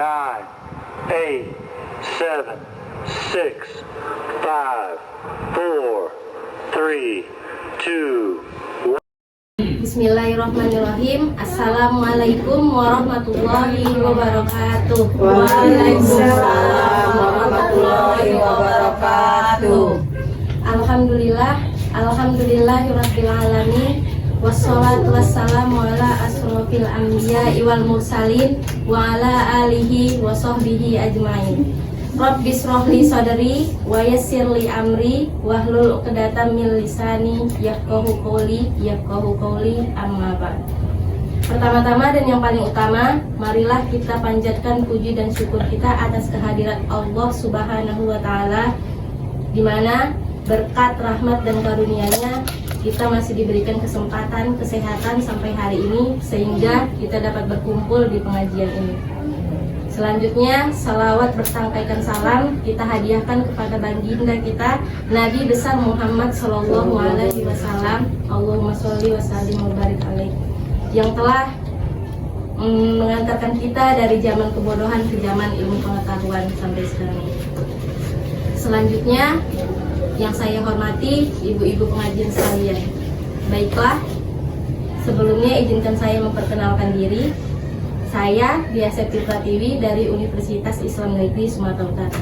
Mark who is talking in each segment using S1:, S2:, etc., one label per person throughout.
S1: 9, 8, 7, 6, 5, 4, 3, 2,
S2: Bismillahirrahmanirrahim. Assalamualaikum warahmatullahi wabarakatuh.
S3: Waalaikumsalam warahmatullahi wabarakatuh.
S2: Alhamdulillahirabbil alamin. Wassalatu wassalamu ala asrofil anbiya'i wal mursalin wa ala alihi wa sahbihi ajmain. Rabbis rohli sadri wa yassirli amri wahlul uqdatam min lisani yafqahu qawli amma ba'd. Pertama-tama dan yang paling utama, marilah kita panjatkan puji dan syukur kita atas kehadirat Allah Subhanahu wa taala, di mana berkat rahmat dan karunia-Nya kita masih diberikan kesempatan, kesehatan sampai hari ini sehingga kita dapat berkumpul di pengajian ini. Selanjutnya, salawat bersampaikan salam kita hadiahkan kepada baginda kita Nabi besar Muhammad Sallallahu Alaihi Wasallam. Allahumma sholli wa sallim wa barik alaihi, yang telah mengantarkan kita dari zaman kebodohan ke zaman ilmu pengetahuan sampai sekarang ini. Selanjutnya, yang saya hormati ibu-ibu pengajian sekalian. Baiklah, sebelumnya izinkan saya memperkenalkan diri. Saya Dia Septi Pratiwi dari Universitas Islam Negeri Sumatera Utara.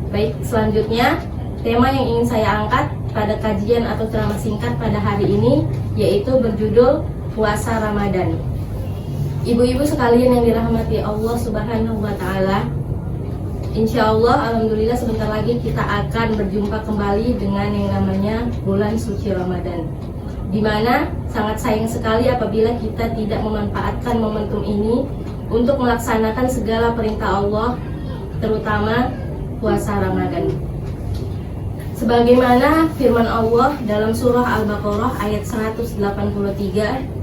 S2: Baik, selanjutnya tema yang ingin saya angkat pada kajian atau ceramah singkat pada hari ini yaitu berjudul Puasa Ramadan. Ibu-ibu sekalian yang dirahmati Allah Subhanahu wa taala, insya Allah, alhamdulillah sebentar lagi kita akan berjumpa kembali dengan yang namanya bulan suci Ramadan, di mana sangat sayang sekali apabila kita tidak memanfaatkan momentum ini untuk melaksanakan segala perintah Allah, terutama puasa Ramadan. Sebagaimana firman Allah dalam surah Al-Baqarah ayat 183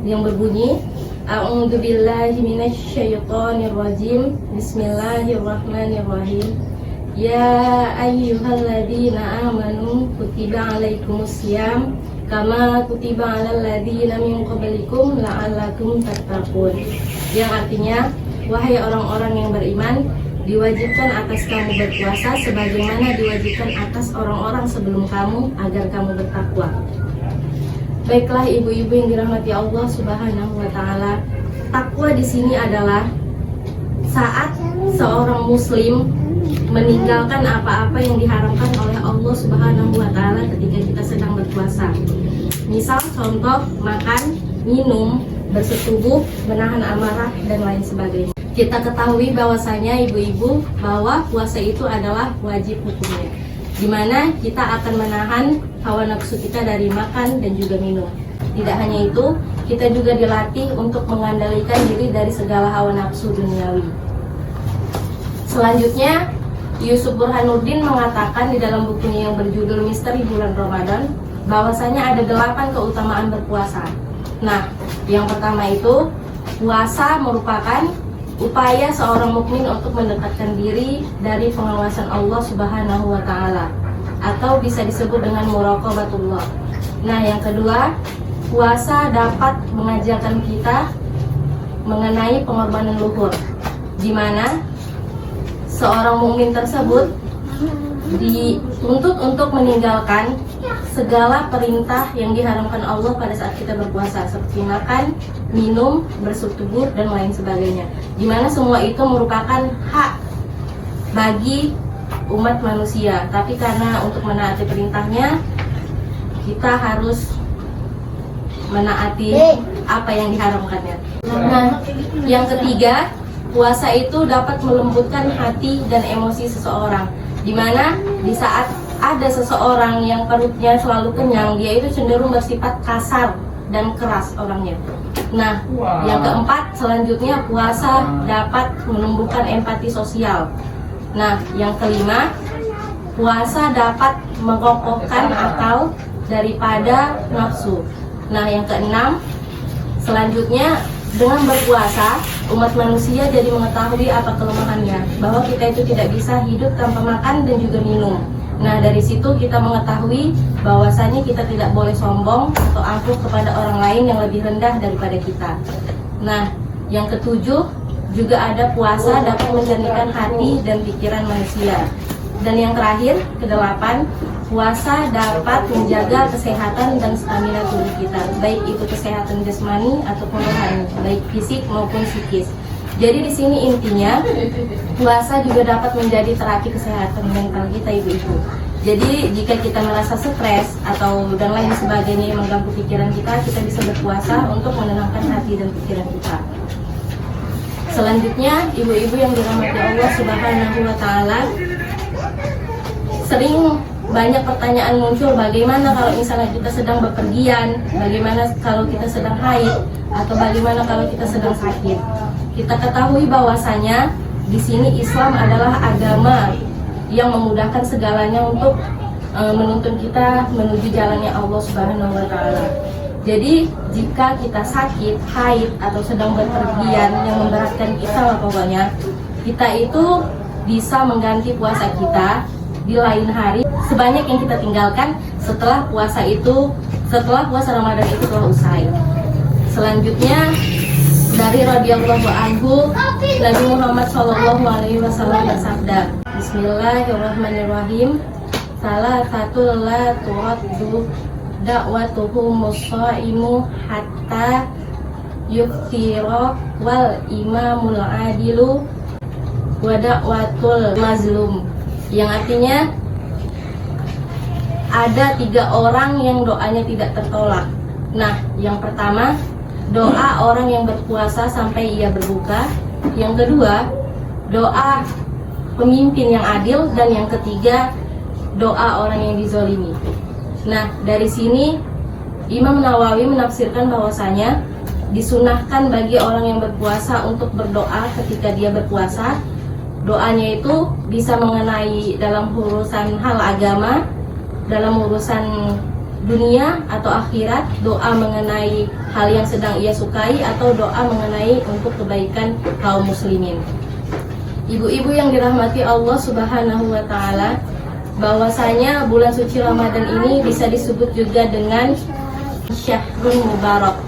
S2: yang berbunyi, A'udzubillahi minasyaitonirrajim. Bismillahirrahmanirrahim. Ya ayyuhalladzina amanu kutiba alaikumussyam kama kutiba alal ladzina min qablikum la'allakum tattaqun. Yang artinya, wahai orang-orang yang beriman, diwajibkan atas kamu berpuasa sebagaimana diwajibkan atas orang-orang sebelum kamu agar kamu bertakwa. Baiklah ibu-ibu yang dirahmati Allah Subhanahu wa taala, takwa di sini adalah saat seorang muslim meninggalkan apa-apa yang diharamkan oleh Allah Subhanahu wa taala ketika kita sedang berpuasa. Misal contoh makan, minum, bersetubuh, menahan amarah dan lain sebagainya. Kita ketahui bahwasanya ibu-ibu bahwa puasa itu adalah wajib hukumnya, di mana kita akan menahan hawa nafsu kita dari makan dan juga minum. Tidak hanya itu, kita juga dilatih untuk mengandalkan diri dari segala hawa nafsu duniawi. Selanjutnya, Yusuf Burhanuddin mengatakan di dalam bukunya yang berjudul Misteri Bulan Ramadan bahwasanya ada 8 keutamaan berpuasa. Nah, yang pertama itu, puasa merupakan upaya seorang mukmin untuk mendekatkan diri dari pengawasan Allah Subhanahu wa taala, atau bisa disebut dengan muraqabatullah. Nah, yang kedua, puasa dapat mengajarkan kita mengenai pengorbanan luhur, di mana seorang mukmin tersebut dituntut untuk meninggalkan segala perintah yang diharamkan Allah pada saat kita berpuasa, seperti makan, minum, bersetubuh dan lain sebagainya, di mana semua itu merupakan hak bagi umat manusia. Tapi karena untuk menaati perintahnya, kita harus menaati apa yang diharamkannya. Nah, yang ketiga, puasa itu dapat melembutkan hati dan emosi seseorang, di mana di saat ada seseorang yang perutnya selalu kenyang, dia itu cenderung bersifat kasar dan keras orangnya. Nah, yang keempat, selanjutnya puasa dapat menumbuhkan empati sosial. Nah, yang kelima, puasa dapat mengokohkan akal daripada nafsu. Nah, yang keenam, selanjutnya dengan berpuasa umat manusia jadi mengetahui apa kelemahannya, bahwa kita itu tidak bisa hidup tanpa makan dan juga minum. Nah, dari situ kita mengetahui bahwasanya kita tidak boleh sombong atau angkuh kepada orang lain yang lebih rendah daripada kita. Nah, yang ketujuh, juga ada puasa dapat menjernihkan hati dan pikiran manusia. Dan yang terakhir, ke-8, puasa dapat menjaga kesehatan dan stamina tubuh kita, baik itu kesehatan jasmani ataupun rohani, baik fisik maupun psikis. Jadi di sini intinya puasa juga dapat menjadi terapi kesehatan mental kita, ibu-ibu. Jadi jika kita merasa stres atau dan lain sebagainya yang mengganggu pikiran kita bisa berpuasa untuk menenangkan hati dan pikiran kita. Selanjutnya, ibu-ibu yang dirahmati Allah Subhanahu wa Ta'ala, sering banyak pertanyaan muncul, bagaimana kalau misalnya kita sedang bepergian, bagaimana kalau kita sedang haid, atau bagaimana kalau kita sedang sakit. Kita ketahui bahwasanya di sini Islam adalah agama yang memudahkan segalanya untuk menuntun kita menuju jalannya Allah Subhanahu wa Ta'ala. Jadi jika kita sakit, haid, atau sedang bepergian yang memberatkan kita lah pokoknya, kita itu bisa mengganti puasa kita di lain hari sebanyak yang kita tinggalkan setelah puasa Ramadan itu telah usai. Selanjutnya dari radhiyallahu anhu, Nabi Muhammad SAW bersabda, Bismillahirrahmanirrahim, salah satu la turaddu da'watuhu musaimu hatta yuftira wal imamul adilu wa da'watul mazlum. Yang artinya ada 3 orang yang doanya tidak tertolak. Nah, yang pertama, doa orang yang berpuasa sampai ia berbuka. Yang kedua, doa pemimpin yang adil. Dan yang ketiga, doa orang yang dizolimi. Nah, dari sini Imam Nawawi menafsirkan bahwasanya disunahkan bagi orang yang berpuasa untuk berdoa ketika dia berpuasa. Doanya itu bisa mengenai dalam urusan hal agama, dalam urusan dunia atau akhirat, doa mengenai hal yang sedang ia sukai, atau doa mengenai untuk kebaikan kaum muslimin. Ibu-ibu yang dirahmati Allah Subhanahu wa Ta'ala, bahwasanya bulan suci Ramadan ini bisa disebut juga dengan Syahrul Mubarak,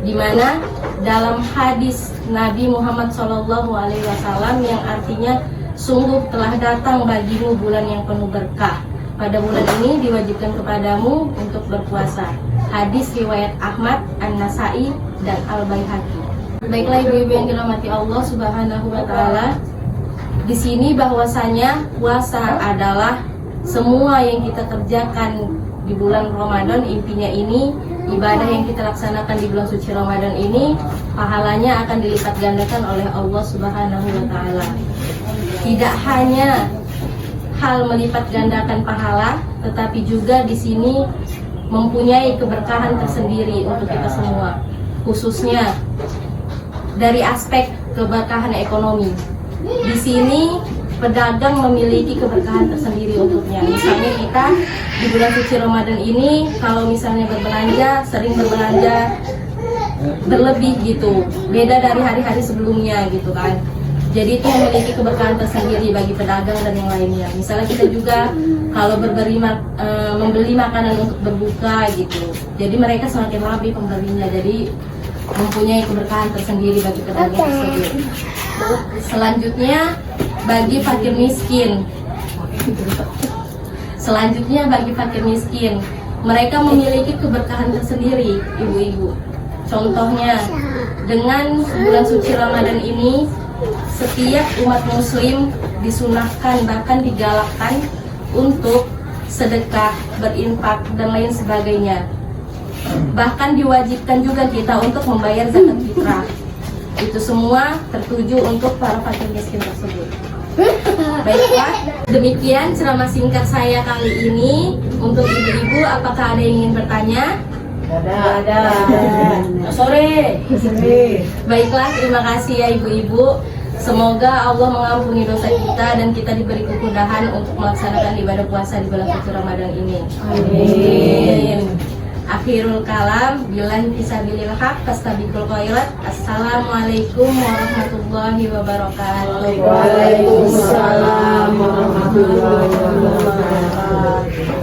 S2: di mana dalam hadis Nabi Muhammad SAW yang artinya sungguh telah datang bagimu bulan yang penuh berkah. Pada bulan ini diwajibkan kepadamu untuk berpuasa. Hadis riwayat Ahmad, An-Nasai, dan Al-Baihaqi. Baiklah ibu-ibu yang dirahmati Allah Subhanahu wa Ta'ala, di sini bahwasanya puasa adalah semua yang kita kerjakan di bulan Ramadan. Intinya ini ibadah yang kita laksanakan di bulan suci Ramadan ini pahalanya akan dilipat gandakan oleh Allah Subhanahu wa Ta'ala. Tidak hanya hal melipat gandakan pahala, tetapi juga di sini mempunyai keberkahan tersendiri untuk kita semua, khususnya dari aspek keberkahan ekonomi. Di sini pedagang memiliki keberkahan tersendiri untuknya. Misalnya kita di bulan suci Ramadan ini kalau misalnya berbelanja, sering berbelanja berlebih gitu, beda dari hari-hari sebelumnya gitu kan. Jadi itu memiliki keberkahan tersendiri bagi pedagang dan yang lainnya. Misalnya kita juga kalau membeli makanan untuk berbuka gitu, jadi mereka semakin lebih pembelinya, jadi mempunyai keberkahan tersendiri bagi pedagang tersebut. Selanjutnya bagi fakir miskin, mereka memiliki keberkahan tersendiri, ibu-ibu. Contohnya, dengan bulan suci Ramadan ini, setiap umat muslim disunahkan, bahkan digalakkan untuk sedekah, berinfak, dan lain sebagainya. Bahkan diwajibkan juga kita untuk membayar zakat fitrah. Itu semua tertuju untuk para fakir miskin tersebut. Baiklah, demikian ceramah singkat saya kali ini. Untuk ibu-ibu, apakah ada yang ingin bertanya?
S3: Ada.
S2: Sore. Baiklah, terima kasih ya ibu-ibu. Semoga Allah mengampuni dosa kita dan kita diberi kemudahan untuk melaksanakan ibadah puasa di bulan suci Ramadan ini. Amin. Akhirul kalam, billahi fisabilil haq, fastabiqul khairat. Assalamualaikum warahmatullahi wabarakatuh.
S3: Waalaikumsalam warahmatullahi wabarakatuh.